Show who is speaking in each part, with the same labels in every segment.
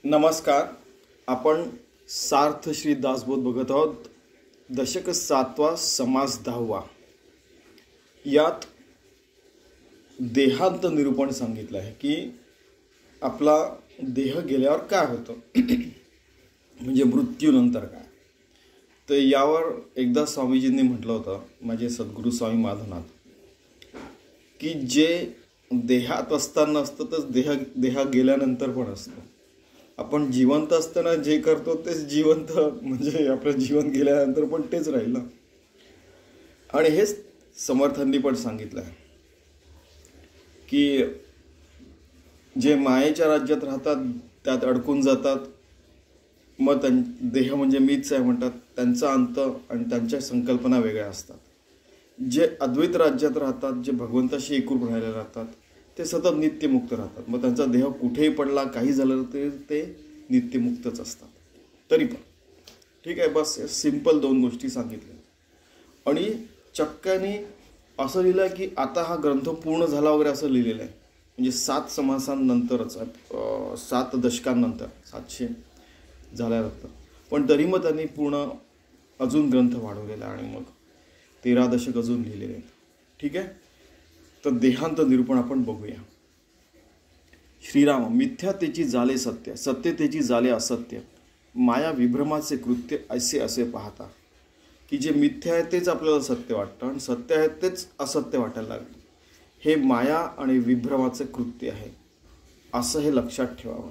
Speaker 1: नमस्कार. आपण सार्थ श्री दासबोध बघत आहोत. दशक 7वा, समास 10वा. यात देहांत निरूपण सांगितलं आहे की आपला देह गेल्यावर काय होतं म्हणजे मृत्यूनंतर काय. तर यावर एकदा स्वामीजींनी म्हटलं होतं, माझे सद्गुरू स्वामी माधवनाथ, की जे देहात असताना असतं तर देहा गेल्यानंतर पण असतं. आपण जिवंत असताना जे करतो तेच जिवंत म्हणजे आपलं जीवन गेल्यानंतर पण तेच राहील ना. आणि हेच समर्थांनी पण सांगितलं आहे की जे मायेच्या राज्यात राहतात त्यात अडकून जातात, मग देह म्हणजे मीच आहे म्हणतात, त्यांचा अंत आणि त्यांच्या संकल्पना वेगळ्या असतात. जे अद्वैत राज्यात राहतात, जे भगवंताशी एकरूप राहायला राहतात, ते सतत नित्यमुक्त राहतात. मग त्यांचा देह कुठेही पडला, काही झालं तरी ते नित्यमुक्तच असतात. तरी पण ठीक आहे, बस सिंपल 2 गोष्टी सांगितल्या. आणि चक्काने असं लिहिलं की आता हा ग्रंथ पूर्ण झाला वगैरे असं लिहिलेलं आहे. म्हणजे 7 समासांनंतरच, 7 दशकांनंतर, 700 झाल्यानंतर. पण तरी मग त्यांनी पूर्ण अजून ग्रंथ वाढवलेला आणि मग 13 दशक अजून लिहिलेले आहेत. ठीक आहे. तर देहांत निरूपण आपण बघूया. श्रीराम, मिथ्यातेची झाले सत्य, सत्यतेची झाले असत्य, माया विभ्रमाचे कृत्य असे असे पाहता. की जे मिथ्या आहे तेच आपल्याला सत्य वाटतं आणि सत्य आहे तेच असत्य वाटायला लागलं. हे माया आणि विभ्रमाचे कृत्य आहे, असं हे लक्षात ठेवावं.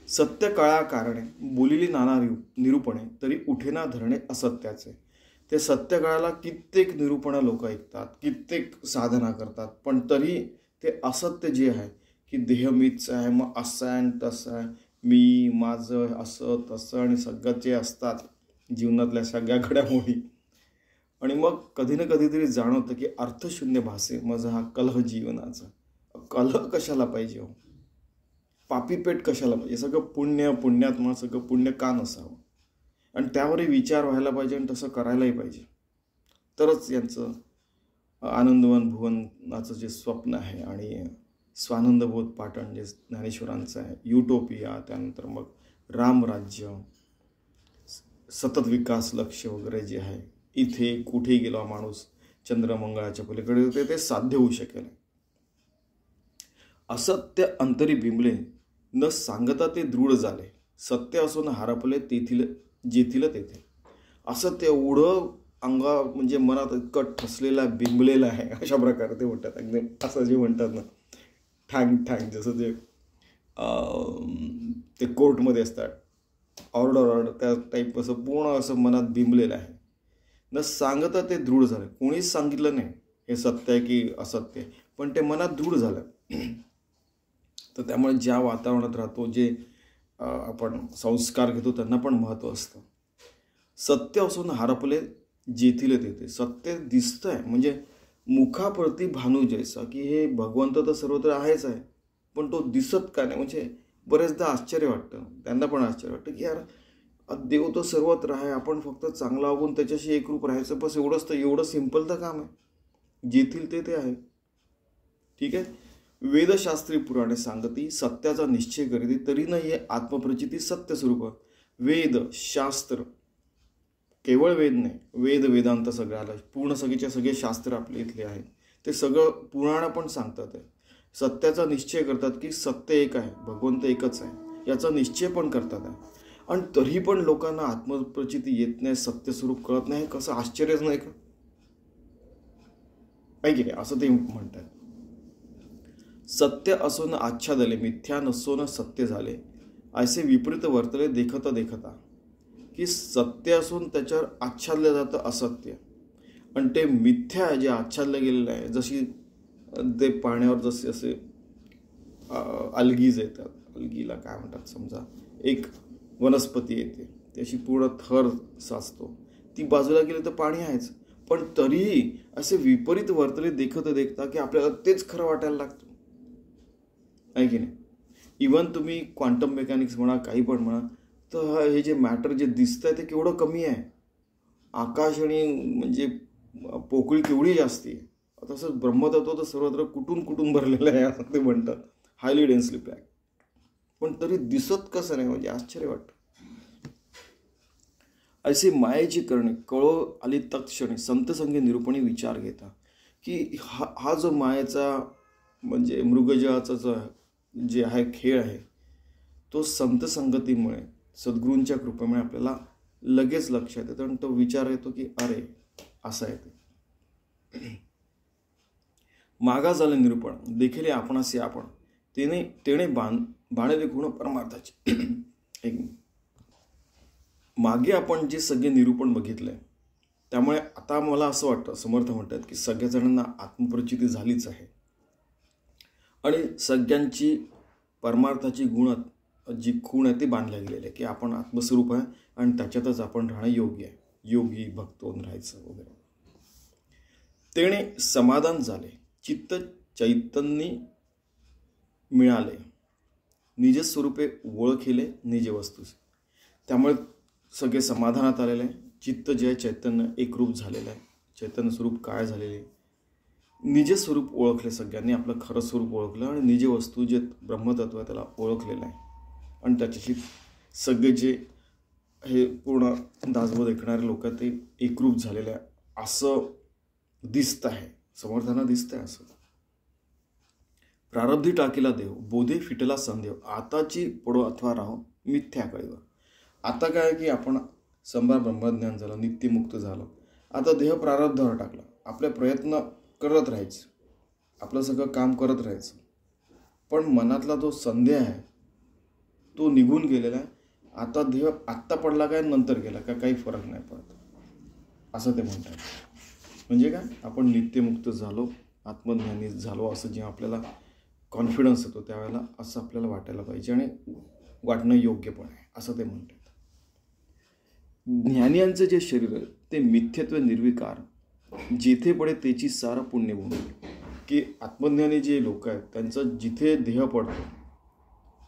Speaker 1: सत्य कळा कारणे बोलिली नाना निरूपणे, तरी उठेना धरणे असत्याचे. ते सत्य कळायला कित्येक निरूपणं लोक ऐकतात, कित्येक साधना करतात, पण तरी ते असत्य जे आहे की देह मीच आहे, मग असं आहे आणि तसं आहे, मी माझं असं तसं आणि सगळं जे असतात जीवनातल्या सगळ्या घडामोडी. आणि मग कधी ना कधीतरी जाणवतं की अर्थशून्य भासे माझा हा कलह जीवनाचा. कलह कशाला पाहिजे हो, पापीपेट कशाला पाहिजे, सगळं पुण्यात्मा सगळं पुण्य का नसावं. आणि त्यावरही विचार व्हायला पाहिजे आणि तसं करायलाही पाहिजे. तरच यांचं आनंदवन भुवनाचं जे स्वप्न आहे आणि स्वानंदबोध पाटण जे ज्ञानेश्वरांचं आहे, युटोपिया, त्यानंतर मग रामराज्य, सतत विकास लक्ष वगैरे जे आहे, इथे कुठेही गेला माणूस चंद्रमंगळाच्या पलीकडे ते साध्य होऊ शकेल. असत्य अंतरी बिंबले, न सांगता ते दृढ झाले, सत्य असून हारपले तेथील जेथील तेथे. असत्य एवढं अंगा म्हणजे मनात इतकं ठसलेला बिंबलेलं आहे, अशा प्रकारे ते म्हणतात. अगदी असं जे म्हणतात ना, ठांग ठांग, जसं ते ते कोर्टमध्ये असतात, ऑर्डर त्या टाईप, असं पूर्ण असं मनात बिंबलेलं आहे. न सांगता ते दृढ झालं. कोणीच सांगितलं नाही हे सत्य आहे की असत्य आहे, पण ते मनात दृढ झालं. तर त्यामुळे ज्या वातावरणात राहतो, जे आपण संस्कार घेतो, त्यांना पण महत्त्व असतं. सत्य असून हरपले जेथील तेथे. सत्य दिसतंय म्हणजे मुखाप्रती भानू जैसा, की हे भगवंत तर सर्वत्र आहेच आहे, पण तो दिसत का नाही. म्हणजे बरेचदा आश्चर्य वाटतं, त्यांना पण आश्चर्य वाटतं की यार देव तो सर्वत्र आहे, आपण फक्त चांगला वागून त्याच्याशी एकरूप राहायचं, बस एवढंच. तर एवढं सिंपल तर काम आहे. जेथील ते आहे. ठीक आहे. वेदशास्त्री पुराणे सांगती, सत्याचा निश्चय करीती, तरी न ये आत्मप्रचिती सत्य स्वरूप. वेद शास्त्र, केवळ वेद नाही, वेदांत सगळं आलं, पूर्ण सगळीच्या सगळे शास्त्र आपले इथले आहेत, ते सगळं पुराण पण सांगतात आहे. सत्याचा निश्चय करतात की सत्य एक आहे, भगवंत एकच आहे, याचा निश्चय पण करतात आहे. आणि तरी पण लोकांना आत्मप्रचिती येत नाही, सत्यस्वरूप कळत नाही. कसं आश्चर्यच नाही का, ऐक नाही, असं ते म्हणतात. सत्य असून आच्छादले, मिथ्या नसून सत्य झाले, असे विपरीत वर्तले देखता देखता. की सत्य असून त्याच्यावर आच्छादलं जातं असत्य, आणि ते मिथ्या जे आच्छादलं गेलेलं आहे, जशी ते पाण्यावर जसे असे अल्गीज येतात, अल्गीला काय म्हणतात, समजा एक वनस्पती येते, त्याची पूर्ण थर साचतो, ती बाजूला गेली तर पाणी आहेच, पण तरीही असे विपरीत वर्तले देखत देखता की आपल्याला तेच खरं वाटायला लागतं, आहे की नाही. इवन तुम्ही क्वांटम मेकॅनिक्स म्हणा, काही पण म्हणा, तर हे जे मॅटर जे दिसतंय ते केवढं कमी आहे. आकाश आणि म्हणजे पोकळी केवढी जास्ती आहे. तसंच ब्रह्मतत्व तर सर्वत्र कुठून कुठून भरलेलं आहे असं ते म्हणतात, हायली डेन्सली पॅक. पण तरी दिसत कसं नाही, म्हणजे आश्चर्य वाटतं. असे मायेची करणे कळो आली तत्क्षणी संत संगे निरूपणी विचार घेता, की हा जो मायेचा म्हणजे मृगजळाचा जो जे आहे खेळ आहे, तो संत संगतीमुळे सद्गुरूंच्या कृपेमुळे आपल्याला लगेच लक्षात येतो आणि तो विचार येतो की अरे असं आहे ते. मागा झाले निरूपण देखील आपणासी आपण तेने बाणले गुण परमार्थाचे. एक मागे आपण जे सगळे निरूपण बघितलंय, त्यामुळे आता मला असं वाटतं, समर्थ म्हणतात की सगळ्या जणांना आत्मप्रचिती झालीच आहे आणि सगळ्यांची परमार्थाची गुण जी खूण आहे ती बांधल्या गेलेली आहे की आपण आत्मस्वरूप आहे आणि त्याच्यातच आपण राहणं योग्य आहे, योगी भक्त होऊन राहायचं वगैरे. तेणे समाधान झाले चित्त चैतन्य मिळाले निजस्वरूपे ओळखिले निज वस्तूस. त्यामुळे सगळे समाधानात आलेले आहे. चित्त जे आहे चैतन्य एकरूप झालेलं आहे, चैतन्य स्वरूप काय झालेले, निजस्वरूप ओळखले, सगळ्यांनी आपलं खरं स्वरूप ओळखलं आणि निज वस्तू जे ब्रह्मतत्व आहे त्याला ओळखलेलं आहे आणि त्याच्याशी सगळे जे हे पूर्ण दासबोध ऐकणारे लोक ते एकरूप झालेले आहे असं दिसत आहे, समर्थांना दिसत आहे. असं प्रारब्धी टाकीला देव बोधे फिटला संदेव आताची पडो अथवा राहो मिथ्या कळीवर. आता काय की आपण संभार ब्रह्मज्ञान झालं, नित्यमुक्त झालं, आता देह प्रारब्धावर टाकला, आपले प्रयत्न करत राहायचं, आपलं सगळं काम करत राहायचं, पण मनातला जो संदेह आहे तो निघून गेलेला आहे. आता देह आत्ता पडला काय नंतर गेला काय काही फरक नाही पडत असं ते म्हणतात. म्हणजे काय, आपण नित्यमुक्त झालो, आत्मज्ञानी झालो असं जेव्हा आपल्याला कॉन्फिडन्स येतो त्यावेळेला असं आपल्याला वाटायला पाहिजे आणि वाटणं योग्य पण आहे असं ते म्हणतात. ज्ञानियांचं जे शरीर आहे ते मिथ्यत्व निर्विकार जिथे पडे त्याची सारा पुण्यभूमी. की आत्मज्ञानी जे लोक आहेत त्यांचं जिथे देह पडतो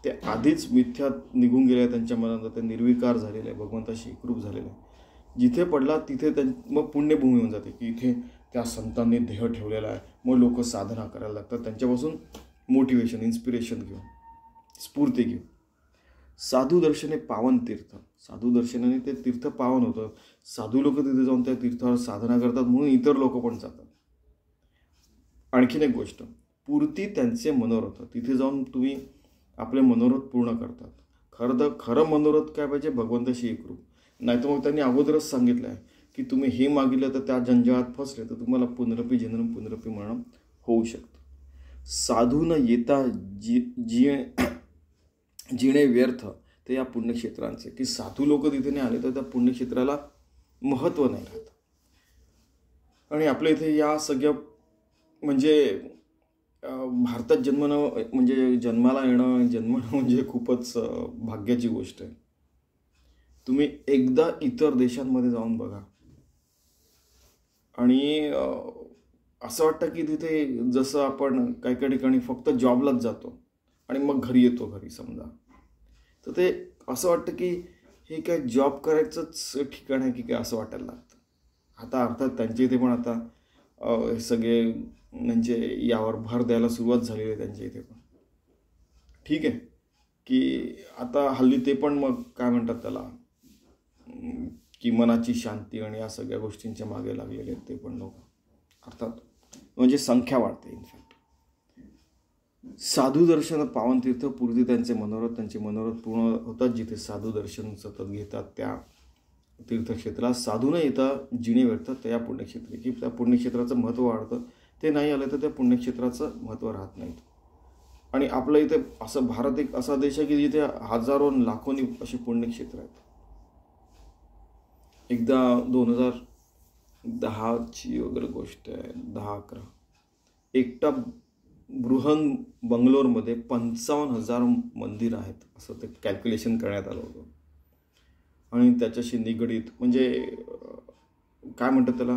Speaker 1: ते आधीच मिथ्यात निघून गेले आहे, त्यांच्या मनात ते निर्विकार झालेले आहे, भगवंताशी एकरूप झालेले आहे. जिथे पडला तिथे मग पुण्यभूमी होऊन जाते की इथे त्या संतांनी देह ठेवलेला आहे, मग लोक साधना करायला लागतात, त्यांच्यापासून मोटिवेशन इन्स्पिरेशन घेऊन स्फूर्ती घेऊन. साधू दर्शने पावन तीर्थ, साधू दर्शनाने ते तीर्थ पावन होतं, साधू लोक तिथे जाऊन त्या तीर्थावर साधना करतात म्हणून इतर लोक पण जातात. आणखीन एक गोष्ट, पूर्ती त्यांचे मनोरथ, तिथे जाऊन तुम्ही आपले मनोरथ पूर्ण करतात. खरं मनोरथ काय पाहिजे, भगवंताशी एकरूप. नाही तर मग त्यांनी अगोदरच सांगितलं आहे की तुम्ही हे मागितलं तर त्या जंजाळात फसले तर तुम्हाला पुनरपी जनन पुनरपी मरण होऊ शकतं. साधू न येता जिणे व्यर्थ ते या पुण्यक्षेत्रांचे, की साधू लोक तिथे नाही आले तर त्या पुण्यक्षेत्राला महत्त्व नाही राहत. आणि आपल्या इथे या सगळ्या म्हणजे भारतात जन्मणं म्हणजे जन्माला येणं म्हणजे खूपच भाग्याची गोष्ट आहे. तुम्ही एकदा इतर देशांमध्ये जाऊन बघा आणि असं वाटतं की तिथे जसं आपण काही काही ठिकाणी फक्त जॉबलाच जातो आणि मग घरी येतो घरी समजा, तर ते असं वाटतं की हे काय जॉब करायचंच ठिकाण आहे की काय असं वाटायला लागतं. आता अर्थात त्यांच्या इथे पण आता हे सगळे म्हणजे यावर भर द्यायला सुरुवात झालेली आहे त्यांच्या इथे पण. ठीक आहे की आता हल्ली ते पण मग काय म्हणतात त्याला की मनाची शांती आणि या सगळ्या गोष्टींच्या मागे लागलेले आहेत ते पण लोक, अर्थात म्हणजे संख्या वाढते. इनफॅक्ट साधू दर्शन पावन तीर्थ पूर्ती त्यांचे मनोरथ पूर्ण होतात जिथे साधू दर्शन सतत घेतात त्या तीर्थक्षेत्राला. साधू न येता जिणे व्यर्थ त्या पुण्यक्षेत्री, की त्या पुण्यक्षेत्राचं महत्त्व वाढतं, ते नाही आलं तर त्या पुण्यक्षेत्राचं महत्त्व राहत नाही. आणि आपल्या इथे असं भारत एक असा देश आहे की जिथे हजारो लाखोनी असे पुण्यक्षेत्र आहेत. एकदा 2010ची वगैरे गोष्ट आहे, 10-11, एकटा बृहन बंगलोरमध्ये 55,000 मंदिर आहेत असं ते कॅल्क्युलेशन करण्यात आलं होतं. आणि त्याच्याशी निगडीत म्हणजे काय म्हणतात त्याला,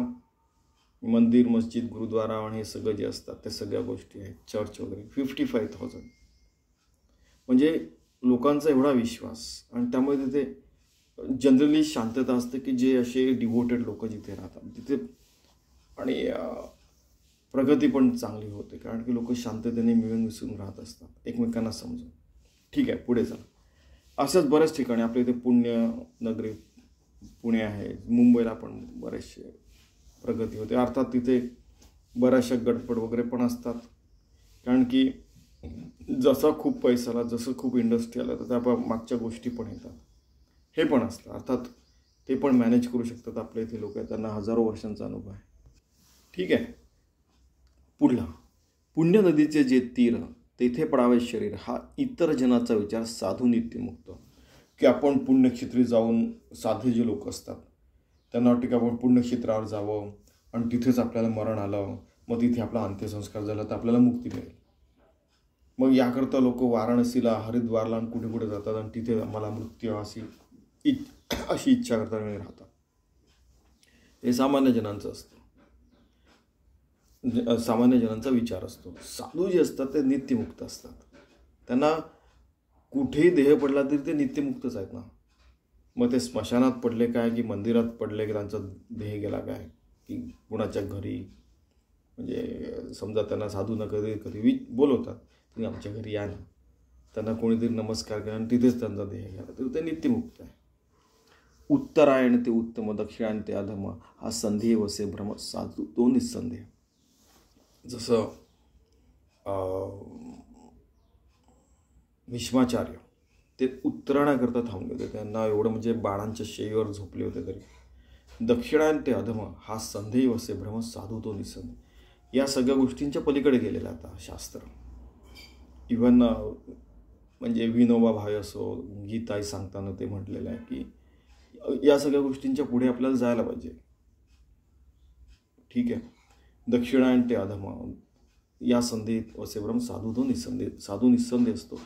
Speaker 1: मंदिर मस्जिद गुरुद्वारा आणि हे सगळं जे असतात त्या सगळ्या गोष्टी आहेत, चर्च वगैरे 55,000. म्हणजे लोकांचा एवढा विश्वास आणि त्यामुळे तिथे जनरली शांतता असते की जे असे डिव्होटेड लोक जिथे राहतात तिथे, आणि प्रगती पण चांगली होते कारण की लोक शांततेने मिळून मिसळून राहत असतात एकमेकांना समजून. ठीक आहे, पुढे चला. अशाच बऱ्याच ठिकाणी आपल्या इथे पुण्यनगरी पुणे आहे, मुंबईला पण बरेचसे प्रगती होते. अर्थात तिथे बऱ्याचशा गडबड वगैरे पण असतात, कारण की जसा खूप पैसा आला, जसं खूप इंडस्ट्री आला, तर त्या मागच्या गोष्टी पण येतात, हे पण असतं. अर्थात ते पण मॅनेज करू शकतात आपल्या इथे लोक आहेत, त्यांना हजारो वर्षांचा अनुभव आहे. ठीक आहे. पुढला, पुण्य नदीचे जे तीर तेथे पडावे शरीर, हा इतर जनाचा विचार साधू नित्यमुक्त. की आपण पुण्यक्षेत्री जाऊन, साधे जे लोक असतात त्यांना वाटतं की आपण पुण्यक्षेत्रावर जावं आणि तिथेच आपल्याला मरण आलं, मग तिथे आपला अंत्यसंस्कार झाला तर आपल्याला मुक्ती मिळेल. मग याकरता लोक वाराणसीला, हरिद्वारला आणि कुठे कुठे जातात आणि तिथे मला मृत्यू अशी इच्छा करतात आणि राहतात. हे सामान्य जनांचं असतं, सामान्य जनांचा विचार असतो. साधू जे असतात ते नित्यमुक्त असतात, त्यांना कुठेही देह पडला तरी ते नित्यमुक्तच आहेत ना. मग ते स्मशानात पडले काय, की मंदिरात पडले की त्यांचा देह गेला काय, की कुणाच्या घरी, म्हणजे समजा त्यांना साधू न कधी कधी बोलवतात, तुम्ही आमच्या घरी या ना, त्यांना कोणीतरी नमस्कार केला आणि तिथेच त्यांचा देह गेला, तर ते नित्यमुक्त आहे. उत्तरायण ते उत्तम, दक्षिणायन ते अधम, हा संदेह वसे भ्रम, साधू तो निसंदेह. जसं भीष्माचार्य ते उत्तरायणाकरता थांबले होते, त्यांना एवढं म्हणजे बाणांच्या शेईवर झोपले होते तरी. दक्षिणायन ते अधम, हा संदेह वसे भ्रम, साधू तो निसंदेह. या सगळ्या गोष्टींच्या पलीकडे गेलेलं आता शास्त्र. इव्हन म्हणजे विनोबा भावे असो, गीताई सांगताना ते म्हटलेलं आहे की या सगळ्या गोष्टींच्या पुढे आपल्याला जायला पाहिजे. ठीक आहे. दक्षिणायन ते अधम, या संदेह वसे भ्रम, साधू तो निसंदेह. साधू निसंदेह असतो.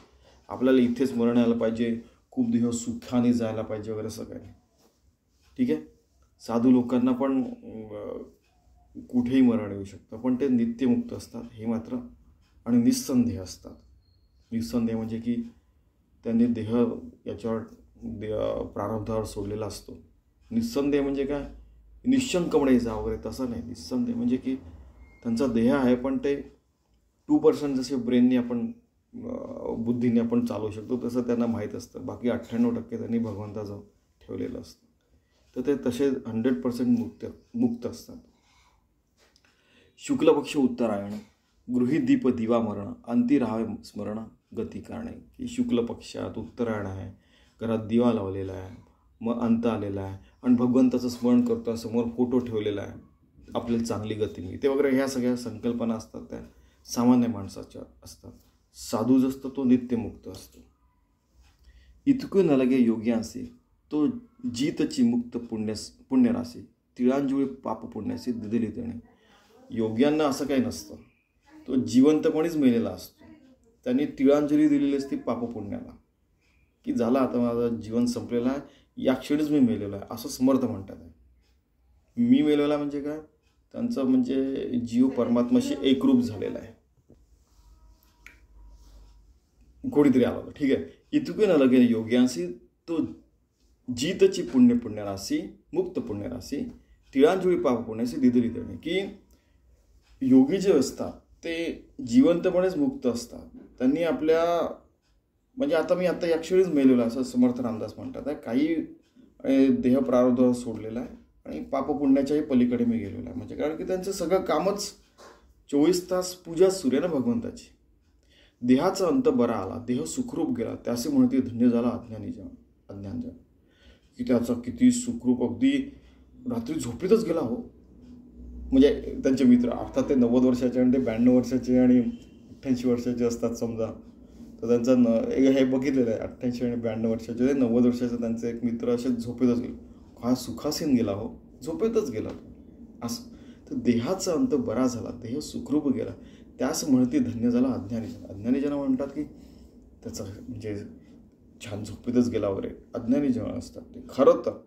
Speaker 1: आपल्याला इथेच मरण यायला पाहिजे, खूप दिवस सुखाने जायला पाहिजे वगैरे असं काही नाही. ठीक आहे. साधू लोकांना पण कुठेही मरण येऊ शकतं, पण ते नित्यमुक्त असतात हे मात्र, आणि निस्संदेह असतात. निस्संदेह म्हणजे की त्यांनी देह याच्यावर प्रारब्धावर सोडलेला असतो. निस्संदेह म्हणजे काय, निशंकपणे जा वगैरे तसं नाही. निस्संदेह म्हणजे की त्यांचा देह आहे पण ते 2% जसे ब्रेनने आपण बुद्धीने आपण चालवू शकतो तसं त्यांना माहीत असतं, बाकी 98% त्यांनी भगवंताचं ठेवलेलं असतं. तर ते तसे 100% मुक्त असतात. शुक्लपक्ष उत्तरायण, गृही दीप दिवा मरण, अंती राहावे स्मरण गती कारणे. की शुक्ल पक्षात उत्तरायण आहे, घरात दिवा लावलेला आहे, मग अंत आलेला आहे आणि भगवंताचं स्मरण करतो, समोर फोटो ठेवलेला आहे, आपल्याला चांगली गती मिळते वगैरे. ह्या सगळ्या संकल्पना असतात त्या सामान्य माणसाच्या असतात. साधू जो असतो तो नित्यमुक्त असतो. इतकं न लगे योग्यांसी, तो जीतची मुक्त पुण्यराशी, तिळांजुळी पाप पुण्याशी दिलेली त्याने. योग्यांना असं काही नसतं, तो जिवंतपणीच मेलेला असतो. त्यांनी तिळांजली दिलेली असती पापपुण्याला, की झाला आता माझं जीवन संपलेलं आहे, या क्षणीच मी मेलेलो आहे असं समर्थ म्हणतात. मी मेलेला म्हणजे काय, त्यांचं म्हणजे जीव परमात्म्याशी एकरूप झालेला आहे, कोणीतरी आलं. ठीक आहे. इतके न लगे योग्यांशी, तो जीतची पुण्यराशी, मुक्त पुण्यराशी, तिळांजुळी पाप पुण्याशी दिलेली त्याने. की योगी जे असतात ते जिवंतपणेच मुक्त असतात. त्यांनी आपल्या म्हणजे आता मी आता या क्षणीच मेलेलो असं समर्थ रामदास म्हणतात. काही देह प्रारब्ध सोडलेला आहे आणि पापपुण्याच्याही पलीकडे मी गेलेलो आहे. म्हणजे कारण की त्यांचं सगळं कामच 24 तास पूजा सुरू आहे ना भगवंताची. देहाचा अंत बरा आला, देह सुखरूप गेला, त्याचे म्हणते धन्य झाला अज्ञानजन. की त्याचा किती सुखरूप, अगदी रात्री झोपेतच गेला हो. म्हणजे त्यांचे मित्र अर्थात ते 90 वर्षाचे आणि ते 92 वर्षाचे आणि 88 वर्षाचे असतात समजा. तर त्यांचा हे बघितलेलं आहे, 88 आणि 92 वर्षाचे, ते 90 वर्षाचे त्यांचे एक मित्र असे झोपेतच गेले. हा सुखासीन गेला हो, झोपेतच गेला असं. तर देहाचा अंत बरा झाला, देह सुखरूप गेला, त्यास म्हणते धन्य झाला अज्ञानीजन. अज्ञानीजन म्हणतात की त्याचा म्हणजे छान झोपेतच गेला वगैरे. अज्ञानीजन असतात ते. खरं तर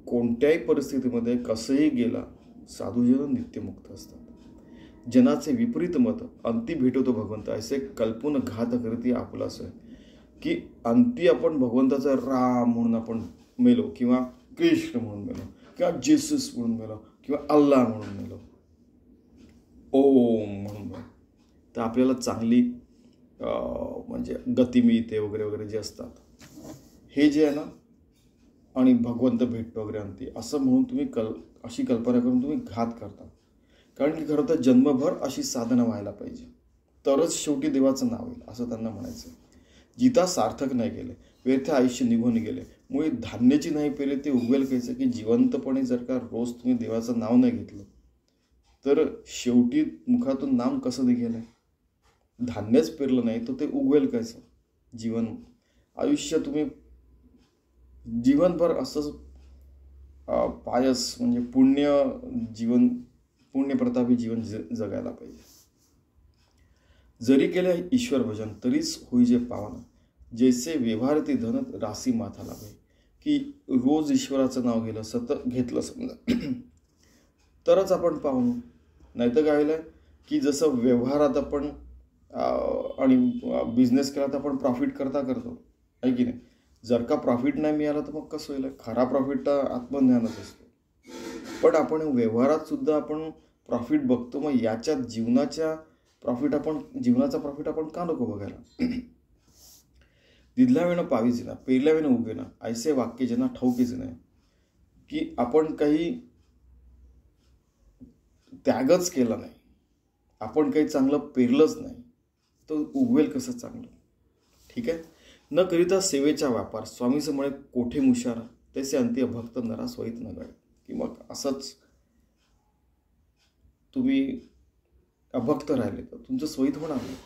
Speaker 1: कोणत्याही परिस्थितीमध्ये कसंही गेला, साधूजन नित्यमुक्त असतात. जनाचे विपरीत मत, अंती भेटवतो भगवंत, असे कल्पून घात करती आपुलास आहे. की अंती आपण भगवंताचा राम म्हणून आपण मेलो, किंवा कृष्ण म्हणून मेलो, किंवा जेसस म्हणून मेलो, किंवा अल्लाह म्हणून मेलो, ओम म्हणून मेलो, तर आपल्याला चांगली म्हणजे गती मिळते वगैरे वगैरे जे असतात, हे जे आहे ना, आणि भगवंत भेट वगैरे आणते असं म्हणून तुम्ही अशी कल्पना करून तुम्ही घात करता. कारण की खरं तर जन्मभर अशी साधना व्हायला पाहिजे, तरच शेवटी देवाचं नाव येईल असं त्यांना म्हणायचं. जिता सार्थक नाही गेले, व्यर्थ आयुष्य निघून गेले, मुळे धान्याची नाही पेरले ते उगवेल कायचं. की जिवंतपणे जर का रोज तुम्ही देवाचं नाव नाही घेतलं तर शेवटी मुखातून नाम कसं निघेल? धान्यच पेरलं नाही तर ते उगवेल कायचं? आयुष्य तुम्ही जीवनभर असंच पायस म्हणजे पुण्यप्रतापी जीवन जगायला पाहिजे. जरी केले ईश्वर भजन तरीच होईजे पावन, जैसे व्यवहारती धन राशी माथा लाभे. की रोज ईश्वराचं नाव घेतलं समजा तरच आपण पाहू. नाही तर काय की जसं व्यवहारात आपण आणि बिझनेस केला तर आपण प्रॉफिट करतो आहे की नाही. जर का प्रॉफिट नाही मिळालं तर मग कसं होईल? खरा प्रॉफिट तर आत्मज्ञानच असतो. पण आपण व्यवहारात सुद्धा आपण प्रॉफिट बघतो. मग याच्यात जीवनाचा प्रॉफिट आपण का नको बघायला? दिदल्या वेळेनं पावीच ना, पेरल्या वेळेनं उगे ना, ऐसे वाक्य ज्यांना ठाऊकीच नाही. की आपण काही त्यागच केला नाही, आपण काही चांगलं पेरलंच नाही, तर उगवेल कसं चांगलं? ठीक आहे. न करिता सेवेचा व्यापार स्वामीचं म्हणे कोठे मुशारा, तसे अंती भक्त नरा स्वहित न गळे. की मग असंच तुम्ही अभक्त राहिले तर तुमचं स्वहित होणार नाही.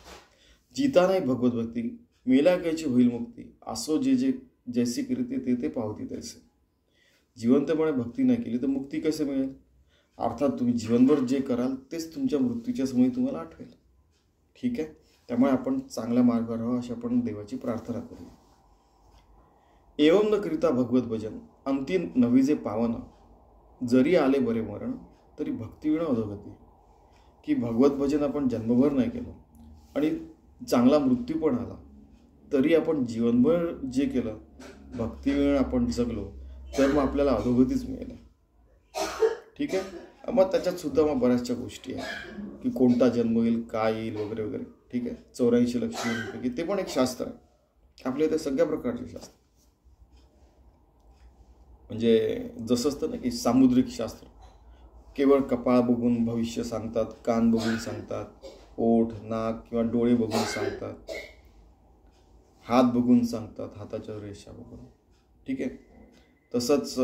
Speaker 1: जिता नाही भगवत भक्ती, मेला कायची होईल मुक्ती. असो जे जैसी कीर्ती ते पावती तैसे. जिवंतपणे भक्ती नाही केली तर मुक्ती कसे मिळेल? अर्थात तुम्ही जीवनभर जे कराल तेच तुमच्या मृत्यूच्या समयी तुम्हाला आठवेल. ठीक आहे. त्यामुळे आपण चांगल्या मार्गावर राहावं अशी आपण देवाची प्रार्थना करूया. एवं न करिता भगवत भजन अंती नवीजे पावन, जरी आले बरे मरण तरी भक्तिविण अधोगती. की भगवत भजन आपण जन्मभर नाही केलं आणि चांगला मृत्यू पण आला तरी आपण जीवनभर जे केलं भक्तिविण आपण जगलो तर मग आपल्याला अधोगतीच मिळेल. ठीक आहे. मग त्याच्यात सुद्धा मग बऱ्याचशा गोष्टी आहेत की कोणता जन्म येईल, काय येईल वगैरे वगैरे. ठीक आहे. 84 लक्ष्मी ते पण एक शास्त्र आहे. आपल्या इथे सगळ्या प्रकारचे शास्त्र, म्हणजे जसं असतं ना की सामुद्रिक शास्त्र, केवळ कपाळ बघून भविष्य सांगतात, कान बघून सांगतात, ओठ नाक किंवा डोळे बघून सांगतात, हात बघून सांगतात, हाताच्या रेषा बघून. ठीक आहे. तसंच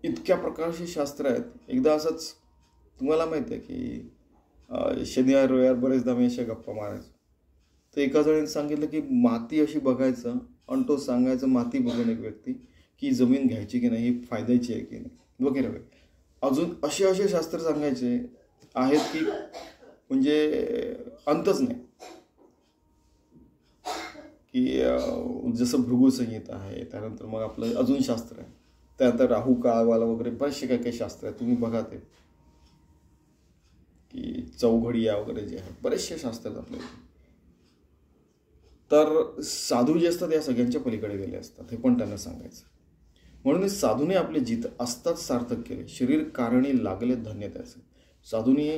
Speaker 1: इतक्या प्रकारचे शास्त्र आहेत. एकदा असंच तुम्हाला माहिती आहे की शनिवार रविवार बरेचदा मी अशा गप्पा मारायचो. तर एका जणाने सांगितलं की माती अशी बघायचं आणि तो सांगायचं माती बघून एक व्यक्ती की जमीन घ्यायची की नाही, फायद्याची आहे की नाही वगैरे वगैरे. अजून असे शास्त्र सांगायचे आहेत की म्हणजे अंतच नाही. की जसं भृगु संहिता आहे, त्यानंतर मग आपलं अजून शास्त्र आहे, त्यानंतर राहू काळवाला वगैरे बरेचसे काही काही शास्त्र आहेत. तुम्ही बघा ते की चौघडिया वगैरे जे आहेत, बरेचसे शास्त्र आहेत आपल्या. तर साधू जे असतात या सगळ्यांच्या पलीकडे गेले असतात, हे पण त्यांना सांगायचं. म्हणून साधूने आपले जित असताच सार्थक केले, शरीर कारणी लागले धन्य त्याचे. साधूने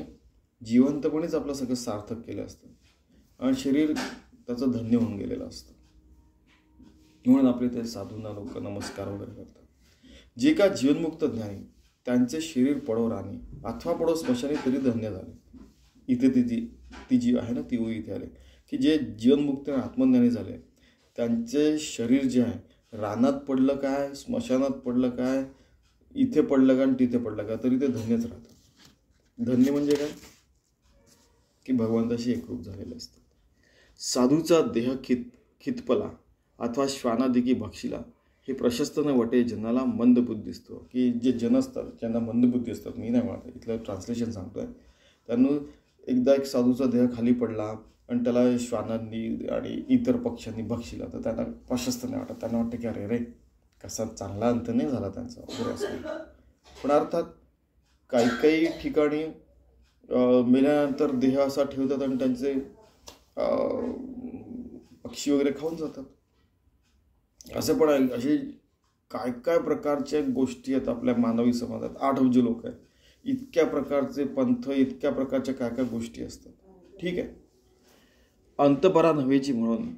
Speaker 1: जिवंतपणेच आपलं सगळं सार्थक केलं असतं आणि शरीर त्याचं धन्य होऊन गेलेलं असतं. म्हणून आपले ते साधूंना लोक नमस्कार वगैरे करतात. जे का जीवनमुक्त ज्ञानी त्यांचे शरीर पडो राणी, अथवा पडो स्मशानी तरी धन्य झाले. इथे ती जी आहे ना ती इथे आले की जे जीवनमुक्त आत्मज्ञानी झाले त्यांचे शरीर जे आहे रानात पडलं काय, स्मशानात पडलं काय, इथे पडलं का आणि तिथे पडलं का, तरी ते धन्यच राहतात. धन्य म्हणजे काय की भगवंताशी एकरूप झालेले असतात. साधूचा देह खितपला अथवा श्वानादिकी भक्षिला, हे प्रशस्त न वटे जनाला मंदबुद्धी असतो. की जे जन असतात ज्यांना मंदबुद्धी असतात, मी नाही म्हणत, इथलं ट्रान्सलेशन सांगतोय, त्यांना एकदा एक साधूचा देह खाली पडला आणि त्याला श्वानांनी आणि इतर पक्ष्यांनी भक्षिला तर त्यांना प्रशस्त नाही वाटत. त्यांना वाटतं की अरे कसा चांगला अंत नाही झाला त्यांचा वगैरे असं. पण अर्थात काही ठिकाणी मेल्यानंतर देह असा ठेवतात आणि त्यांचे पक्षी वगैरे खाऊन जातात. असं पण आहे. असे काय प्रकारच्या गोष्टी आहेत आपल्या मानवी समाजात. 8 अब्ज लोक आहेत, इतक्या प्रकारचे पंथ, इतक्या प्रकारच्या काय गोष्टी असतात. ठीक आहे. अंतपरा नव्हेची म्हणून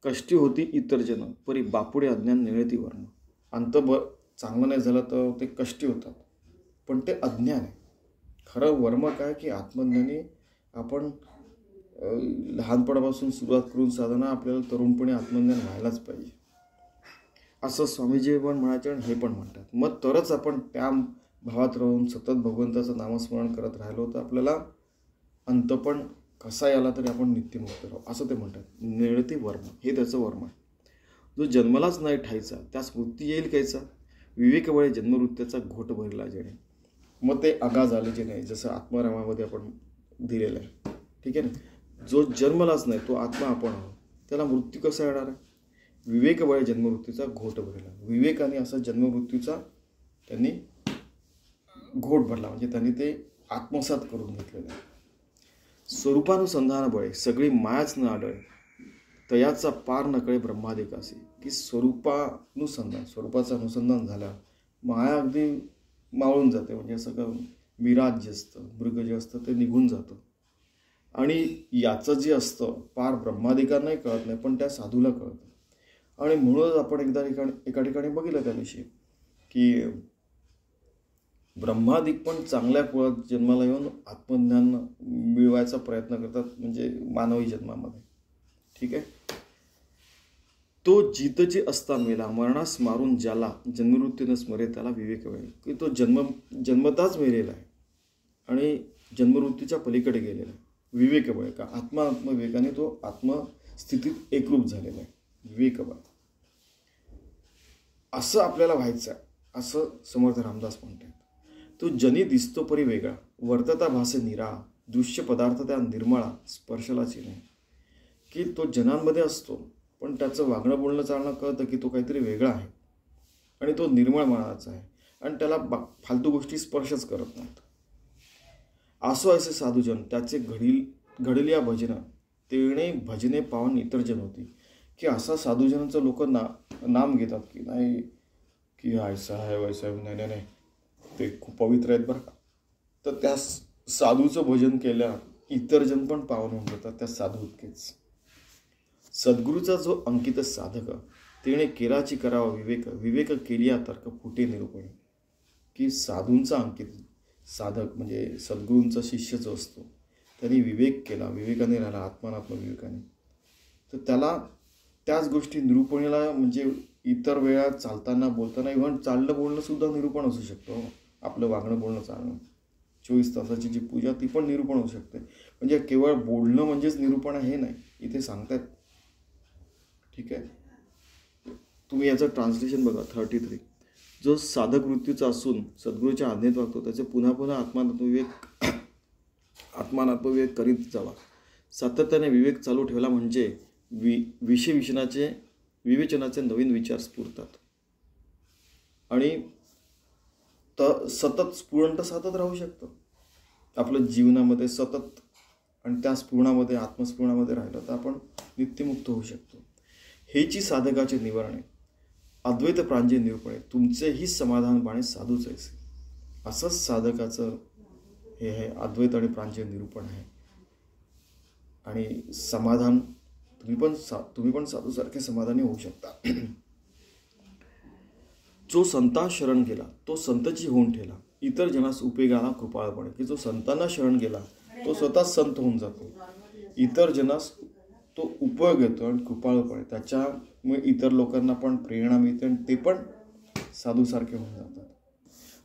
Speaker 1: कष्टी होती इतर जन, परी बापुडे अज्ञान निळती वर्ण. चांगलं नाही झालं तर ते कष्टी होतात, पण ते अज्ञान आहे. खरं वर्म काय की आत्मज्ञानी आपण लहानपणापासून सुरुवात करून साधना आपल्याला तरुणपणे आत्मज्ञान व्हायलाच पाहिजे, असं स्वामीजी पण म्हणायचे आणि हे पण म्हणतात. मग तरच आपण त्या भावात राहून सतत भगवंताचं नामस्मरण करत राहिलो तर आपल्याला अंत पण कसा याला तरी आपण नित्यमुक्त राहू, असं ते म्हणतात. निळती वर्म हे त्याचं वर्म आहे. जो जन्मलाच नाही ठायचा त्यास मृत्यू येईल कायचा, विवेकवळे जन्मवृत्त्याचा घोट भरला जेणे. मग ते अगाज आले जे नाही, जसं आत्मारामामध्ये आपण दिलेलं आहे. ठीक आहे ना. जो जन्मलाच नाही तो आत्मा आपण आहोत, त्याला मृत्यू कसा येणार आहे. विवेकवळे जन्ममृत्यूचा घोट भरला. विवेकाने असा जन्ममृत्यूचा त्यांनी घोट भरला, म्हणजे त्यांनी ते आत्मसात करून घेतलेलं आहे. स्वरूपानुसंधान बळे सगळी मायाच न आढळे, तयाचा पार नकळे ब्रह्मादिकासी. की स्वरूपाचं अनुसंधान झालं माया अगदी मावळून जाते, म्हणजे सगळं विराज जे असतं, मृग जे असतं ते निघून जातं. आणि याचं जे असतं पार ब्रह्मादिकांनाही कळत नाही, पण त्या साधूला कळतं. आणि म्हणूनच आपण एका ठिकाणी बघितलं त्या दिवशी की ब्रह्मादिक पण चांगल्या कुळात जन्माला येऊन आत्मज्ञान मिळवायचा प्रयत्न करतात, म्हणजे मानवी जन्मामध्ये. ठीक आहे. तो जितची असता मेला, मरणास मारून ज्याला जन्ममृत्यूने स्मरे त्याला विवेक वेळ. की तो जन्मताच मेलेला आहे आणि जन्ममृत्यूच्या पलीकडे गेलेला आहे. विवेक बळ का आत्मविवेकाने तो आत्मस्थितीत एकरूप झालेला आहे. विवेक बळ असं आपल्याला व्हायचं आहे, असं समर्थ रामदास म्हणतात. तो जनी दिसतो परी वेगळा, वर्तता भासे निराळा, दृश्य पदार्थ त्या निर्मळा, स्पर्शलाची नाही. की तो जनांमध्ये असतो, पण त्याचं वागणं बोलणं चालणं कळतं की तो काहीतरी वेगळा आहे आणि तो निर्मळ मनाचा आहे आणि त्याला फालतू गोष्टी स्पर्शच करत नाहीत. असो असे साधूजन त्याचे घडलिया भजन, तेणे भजने पावन इतर जन होती. की असा साधूजनांचं लोक नाम घेतात की नाही की ऐसा आहे वैसा आहे, नाही नाही ते खूप पवित्र आहेत बरं का. तर त्या साधूचं भजन केल्या इतर जन पण पावन होऊन जातात त्या साधू इतकेच. सद्गुरूचा जो अंकित साधक, तेणे केराची करावा विवेक, विवेक केलिया तर्क फुटे निरूपणे. की साधूंचा अंकित साधक म्हणजे सद्गुरूंचा शिष्य जो असतो त्यांनी विवेक केला, विवेकाने राहिला, आत्मानात्म विवेकाने, तर त्याला त्याच गोष्टी निरूपणेला, म्हणजे इतर वेळा चालताना बोलताना इव्हन चालणं बोलणं सुद्धा निरूपण असू शकतो. आपलं वागणं बोलणं चालणं 24 तासाची जी पूजा ती पण निरूपण होऊ शकते. म्हणजे केवळ बोलणं म्हणजेच निरूपण हे नाही इथे सांगतायत. ठीक आहे. तुम्ही याचं ट्रान्सलेशन बघा 33. जो साधक वृत्तीचा असून सद्गुरूच्या आज्ञेत वागतो त्याचे पुन्हा पुन्हा आत्मानात्मविवेक करीत जावा. सातत्याने विवेक चालू ठेवला म्हणजे विवेचनाचे नवीन विचार स्फुरतात आणि सतत स्फुरण सातत राहू शकतं आपलं जीवनामध्ये सतत. आणि त्या स्फुरणामध्ये आत्मस्फुरणामध्ये राहिलं तर आपण नित्यमुक्त होऊ शकतो. हेची साधकाचे निवारणे अद्वैत प्रांजय निरूपणे, तुमचेही समाधान बाणे साधूच ऐसे. असंच साधकाचं हे आहे, अद्वैत आणि प्रांजय निरूपण आहे. आणि समाधान तुम्ही पण साधूसारखे समाधानी होऊ शकता. जो संतांस शरण गेला तो संतची होऊन ठेला, इतर जनास उपयोगाला कृपाळपणे. की जो संतांना शरण गेला तो स्वतःच संत होऊन जातो, इतर जनास तो उपयोग येतो आणि कृपाळपणे त्याच्यामुळे इतर लोकांना पण प्रेरणा मिळते आणि ते पण साधूसारखे होऊन जातात.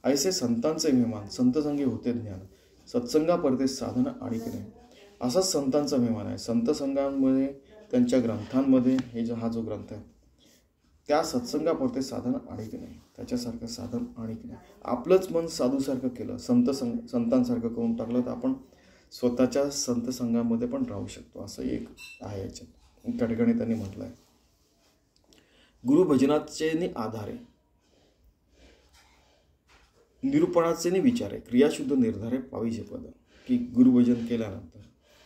Speaker 1: ऐसे संतांचे मेहमान संतसंगी होते ज्ञान, सत्संगा परते साधन आणिक नाही. असाच संतांचा मेहमान आहे. संत संघांमध्ये त्यांच्या ग्रंथांमध्ये हा जो ग्रंथ आहे त्या सत्संगापुरते साधन आणिक नाही, त्याच्यासारखं साधन आणिक नाही. आपलंच मन साधूसारखं केलं, संतांसारखं करून टाकलं तर आपण स्वतःच्या संत संघामध्ये पण राहू शकतो. असं एक आहे याच्यात. त्या ठिकाणी त्यांनी म्हटलं आहे गुरुभजनाचे आधारे निरूपणाचे विचारे, क्रियाशुद्ध निर्धारे पाविजे पद. की गुरुभजन केल्यानंतर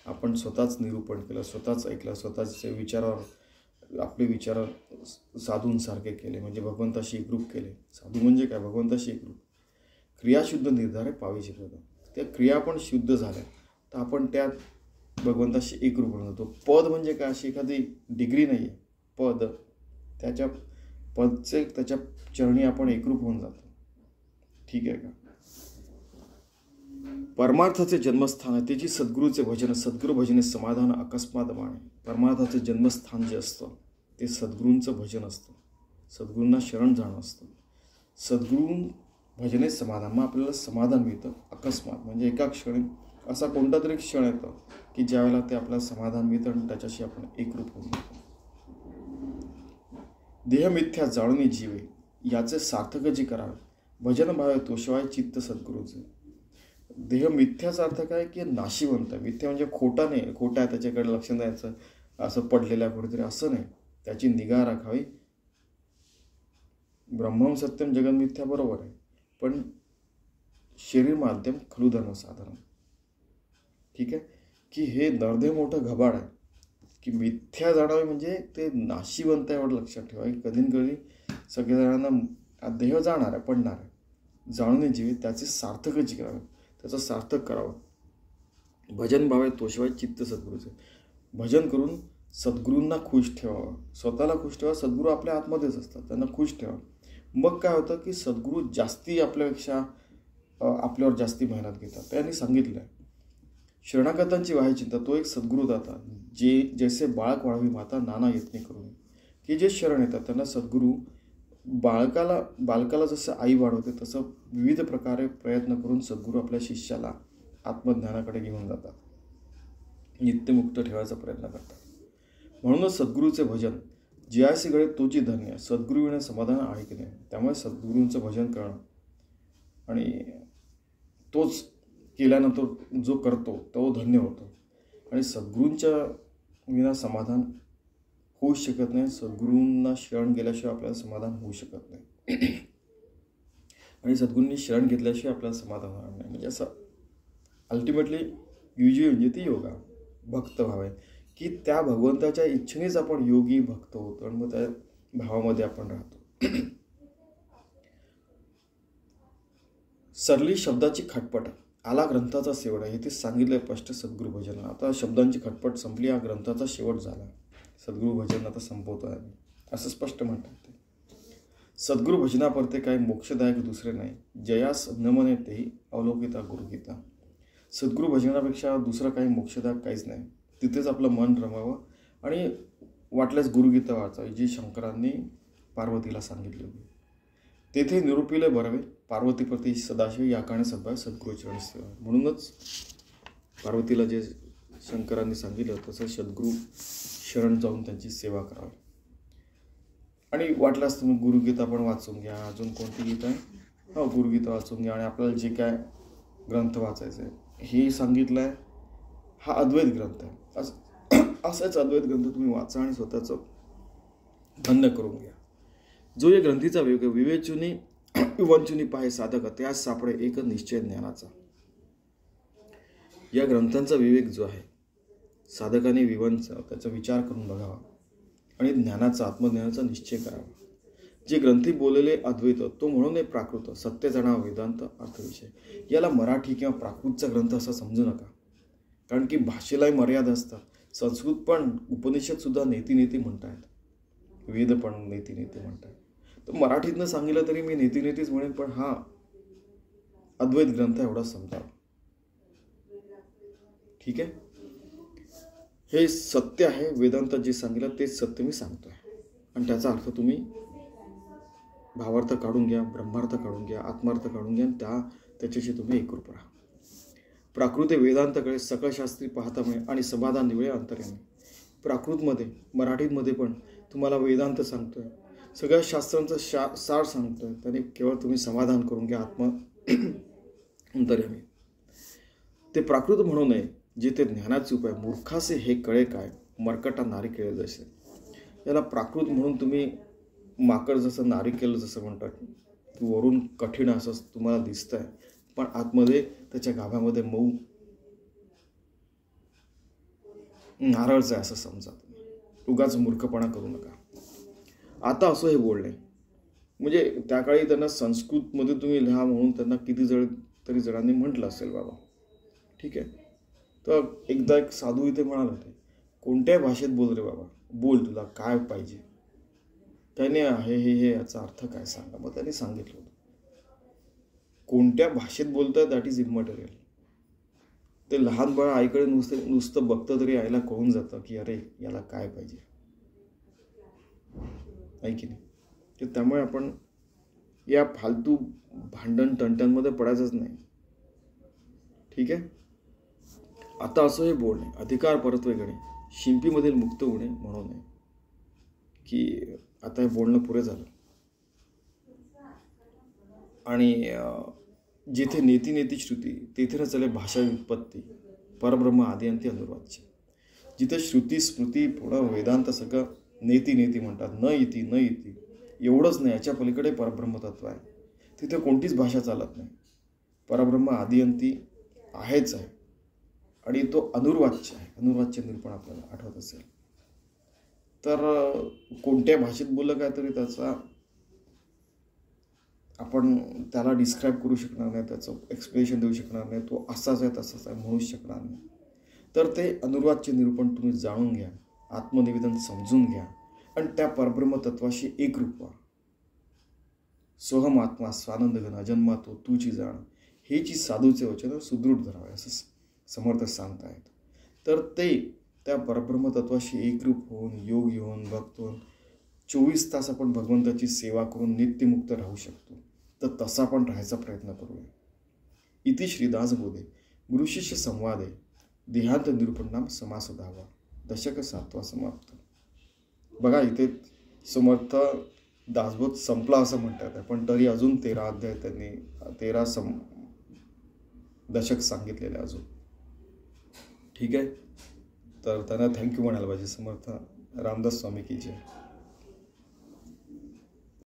Speaker 1: आपण स्वतःच निरूपण केलं, स्वतःच ऐकलं, स्वतःचे विचारावर आपले विचार साधूंसारखे केले, म्हणजे भगवंताशी एकरूप केले. साधू म्हणजे काय, भगवंताशी एकरूप. क्रियाशुद्ध निर्धारे पाविजे पद, त्या क्रिया पण शुद्ध झाल्या तर आपण त्या भगवंताशी एकरूप होऊन जातो. पद म्हणजे काय, अशी एखादी डिग्री नाही आहे. पद, त्याच्या पदचे त्याच्या चरणी आपण एकरूप होऊन जातो. ठीक आहे का. परमार्थाचे जन्मस्थान आहे त्याची सद्गुरूचे भजन. सद्गुरू भजने समाधान अकस्मात माने. परमार्थाचे जन्मस्थान जे असतं ते सद्गुरूंचं भजन असतं, सद्गुरूंना शरण जाणं असतं. सद्गुरू भजने समाधान, मग आपल्याला समाधान मिळतं अकस्मात, म्हणजे एका क्षणी. असा कोणता तरी क्षण येतो की ज्यावेळेला ते आपल्याला समाधान मिळतं आणि त्याच्याशी आपण एकरूप होऊन जातो. देह मिथ्या जाणून जीवे याचे सार्थक जे करावे, भजन भावे तोशिवाय चित्त सद्गुरूचे. देह मिथ्याचा अर्थ काय की नाशिवंत. मिथ्या म्हणजे खोटा नाही, खोटा आहे त्याच्याकडे लक्ष द्यायचं, असं पडलेल्या कुठेतरी असं नाही, त्याची निगा राखावी. ब्रह्मम सत्यम जगन मिथ्या बरोबर आहे, पण शरीर माध्यम खलु धर्म साधन. ठीक आहे की हे नरदेव मोठं घबाड आहे की मिथ्या जाणावे म्हणजे ते नाशिवंत आहे, एवढं लक्षात ठेवा. की कधी कधी सगळ्या देह जाणार आहे, पडणार आहे. जाणून जीवे त्याचे सार्थकच करावे, त्याचं सार्थक करावं. भजन भावे तोशिवाय चित्त सद्गुरूचे. भजन करून सद्गुरूंना खुश ठेवावं, स्वतःला खुश ठेवा. सद्गुरू आपल्या आतमध्येच असतात, त्यांना खुश ठेवा. मग काय होतं की सद्गुरू जास्ती आपल्यापेक्षा आपल्यावर जास्ती मेहनत घेतात. त्यांनी सांगितलं आहे, शरणागतांची वाहे चिंता तो एक सद्गुरू दाता, जे जैसे बाळक वाढवी माता नाना यत्ने करून. की जे शरण येतात त्यांना सद्गुरू बालकाला जसं आई वाढवते तसं विविध प्रकारे प्रयत्न करून सद्गुरू आपल्या शिष्याला आत्मज्ञानाकडे घेऊन जातात, नित्यमुक्त ठेवायचा प्रयत्न करतात. म्हणूनच सद्गुरूचे भजन जियासी गळे तोची धन्य, सद्गुरू विणे समाधान आहे की नाही. त्यामुळे सद्गुरूंचं भजन करणं आणि तोच केल्यानंतर जो करतो तो धन्य होतो. आणि सद्गुरूंच्या विना समाधान होऊ शकत नाही. सद्गुरूंना शरण गेल्याशिवाय आपल्याला समाधान होऊ शकत नाही. आणि सद्गुरूंनी शरण घेतल्याशिवाय आपल्याला समाधान होणार नाही. म्हणजे असं अल्टिमेटली युजी म्हणजे ती योगा भक्त भाव आहे की त्या भगवंताच्या इच्छेनेच आपण योगी भक्त होतो आणि मग त्या भावामध्ये आपण राहतो. सरली शब्दाची खटपट आला ग्रंथाचा शेवट आहे. इथे सांगितलं स्पष्ट सद्गुरू भजन. आता शब्दांची खटपट संपली, हा ग्रंथाचा शेवट झाला. सद्गुरू भजन आता संपवतो आहे असं स्पष्ट म्हणतात ते. सद्गुरू भजनापरते काही मोक्षदायक दुसरे नाही, जयास न म्हणे तेही अवलोकिता गुरुगीता. सद्गुरू भजनापेक्षा दुसरं काही मोक्षदायक काहीच नाही. तिथेच आपलं मन रमावं आणि वाटल्यास गुरुगीता वाचावी, जी शंकरांनी पार्वतीला सांगितली होती. तेथे निरूपिले बरवे पार्वतीप्रती सदाशिव या कारणे सद्भाव सद्गुरूचरण सेवा. म्हणूनच पार्वतीला जे शंकरांनी सांगितलं तसं सद्गुरू शरण जाऊन त्यांची सेवा करावी. आणि वाटल्यास तुम्ही गुरुगीता पण वाचून घ्या. अजून कोणती गीता आहे, गुरुगीता वाचून घ्या. आणि आपल्याला जे काय ग्रंथ वाचायचे आहे हे सांगितलं आहे, हा अद्वैत ग्रंथ आहे. असाच अद्वैत ग्रंथ तुम्ही वाचा आणि स्वतःचं बंद करून घ्या. जो या ग्रंथीचा विवेचुनी विवंचुनी पाहे साधक त्यास सापडे एक निश्चय ज्ञानाचा. या ग्रंथांचा विवेक जो आहे साधकाने विवंच त्याचा विचार करून बघावा आणि ज्ञानाचा आत्मज्ञानाचा निश्चय करावा. जे ग्रंथी बोललेले अद्वैत तो म्हणून प्राकृत सत्य जाणावा वेदांत अर्थविषय. याला मराठी किंवा प्राकृतचा ग्रंथ असा समजू नका, कारण की भाषेलाही मर्यादा असतात. संस्कृत पण उपनिषद सुद्धा नेती म्हणतायत, वेद पण नेती म्हणतायत. तर मराठीतनं सांगितलं तरी मी नेतीच म्हणेन, पण हा अद्वैत ग्रंथ एवढा समजावा. ठीक आहे. हे सत्य आहे. वेदांतात जे सांगितलं तेच सत्य मी सांगतोय आणि त्याचा अर्थ तुम्ही भावार्थ काढून घ्या, ब्रह्मार्थ काढून घ्या, आत्मार्थ काढून घ्या आणि त्याच्याशी तुम्ही एकरूप राहा. प्राकृत वेदांताकडे सकळ शास्त्री पाहता मिळेल आणि समाधान निवळे अंतर्यामी. प्राकृतमध्ये मराठीमध्ये पण तुम्हाला वेदांत सांगतोय, सगळ्या शास्त्रांचा सार सांगतोय. त्याने केवळ तुम्ही समाधान करून घ्या, आत्मा अंतर्यामी. ते प्राकृत म्हणू नये जिथे ज्ञानाचे उपाय मूर्खासे हे कळे काय, मरकटा नारिकेळ जसे. याला प्राकृत म्हणून तुम्ही माकड जसं नारिकेल जसं म्हणतात वरून कठीण असं तुम्हाला दिसतंय, पण आतमध्ये त्याच्या गाभ्यामध्ये मऊ नारळच आहे असं समजा. उगाच मूर्खपणा करू नका. आता असं हे बोलणे म्हणजे त्या काळी त्यांना संस्कृतमध्ये तुम्ही लिहा म्हणून त्यांना किती तरी जणांनी म्हटलं असेल बाबा. ठीक आहे. तर एकदा एक साधू इथे म्हणाले होते, कोणत्याही भाषेत बोल रे बाबा, बोल, तुला काय पाहिजे. त्याने हे याचा अर्थ काय सांगा. मग त्याने सांगितलं होतं, कोणत्या भाषेत बोलतोय दॅट इज इमटेरियल. ते लहान बाळ आईकडे नुसतं बघतं तरी आईला कळून जातं की अरे याला काय पाहिजे, आहे की नाही. तर त्यामुळे आपण या फालतू भांडण तंट्यांमध्ये पडायचंच नाही. ठीक आहे. आता असं हे बोलणे, अधिकार परत्वे घेणे, शिंपीमधील मुक्त होणे म्हणू नये, की आता हे बोलणं पुरे झालं. आणि जिथे नेती नेती श्रुती तेथे न चले भाषा व्युत्पत्ती, परब्रह्म आदी अंती अनुर्वाच्य. जिथे श्रुती स्मृती पुढं वेदांत सगळं नेती नेती म्हणतात, न इति न इति, एवढंच नाही, याच्या पलीकडे परब्रह्मतत्व आहे. तिथे कोणतीच भाषा चालत नाही. परब्रह्म आदी अंती आहेच आहे आणि तो अनुर्वाच्य आहे. अनुर्वाच्य निरूपण आपल्याला आठवत असेल तर कोणत्या भाषेत बोललं काय तरी त्याचा आपण त्याला डिस्क्राईब करू शकणार नाही, त्याचं एक्सप्लेनेशन देऊ शकणार नाही. तो असाच आहे तसाच आहे म्हणूच शकणार नाही. तर ते अनुर्वाच्य निरूपण तुम्ही जाणून घ्या, आत्मनिवेदन समजून घ्या आणि त्या परब्रह्म तत्वाशी एकरूप व्हा. सोहम आत्मा स्वानंद घन अजन्मा तो तूची जाण, हे जी साधूचे वचन सुदृढ धरावे असं समर्थ सांगतायत. तर ते त्या परब्रह्म तत्वाशी एकरूप होऊन, योगी होऊन, भक्त होऊन 24 तास आपण भगवंताची सेवा करून नित्यमुक्त राहू शकतो. तर तसा आपण राहायचा प्रयत्न करूया. इति श्रीदास बोधे गुरुशिष्य संवादे देहांत निरूपण नाम समास 10वा, दशक 7वा समाप्त. बघा इथे समर्थ दासबोध संपला असं म्हणतात, पण तरी अजून 13 अध्याय त्यांनी 13 दशक सांगितलेले अजून. ठीक आहे. तर त्यांना थँक्यू म्हणायला पाहिजे. समर्थ रामदास स्वामी की जय.